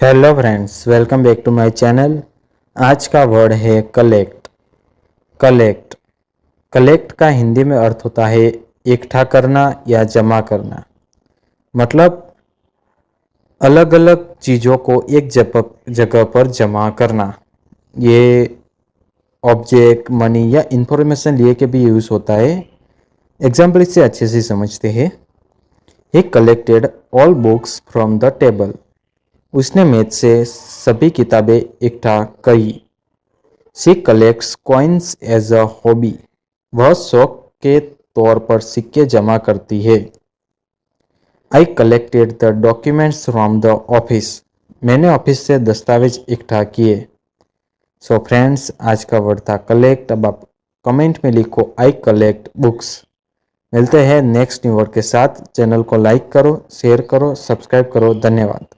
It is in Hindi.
Hello friends, welcome back to my channel. आज का वर्ड है कलेक्ट। कलेक्ट कलेक्ट का हिंदी में अर्थ होता है इकट्ठा करना या जमा करना। मतलब अलग अलग चीज़ों को एक जगह पर जमा करना। ये ऑब्जेक्ट, मनी या इंफॉर्मेशन लिए के भी यूज़ होता है। एग्जाम्पल इससे अच्छे से समझते हैं। He collected all books from the table. उसने मेज से सभी किताबें इकट्ठा करी। She collects coins as a hobby. वह शौक के तौर पर सिक्के जमा करती है। I collected the documents from the office. मैंने ऑफिस से दस्तावेज इकट्ठा किए। सो फ्रेंड्स, आज का वर्ड था कलेक्ट। अब आप कमेंट में लिखो आई कलेक्ट बुक्स। मिलते हैं नेक्स्ट न्यू वर्ड के साथ। चैनल को लाइक करो, शेयर करो, सब्सक्राइब करो। धन्यवाद।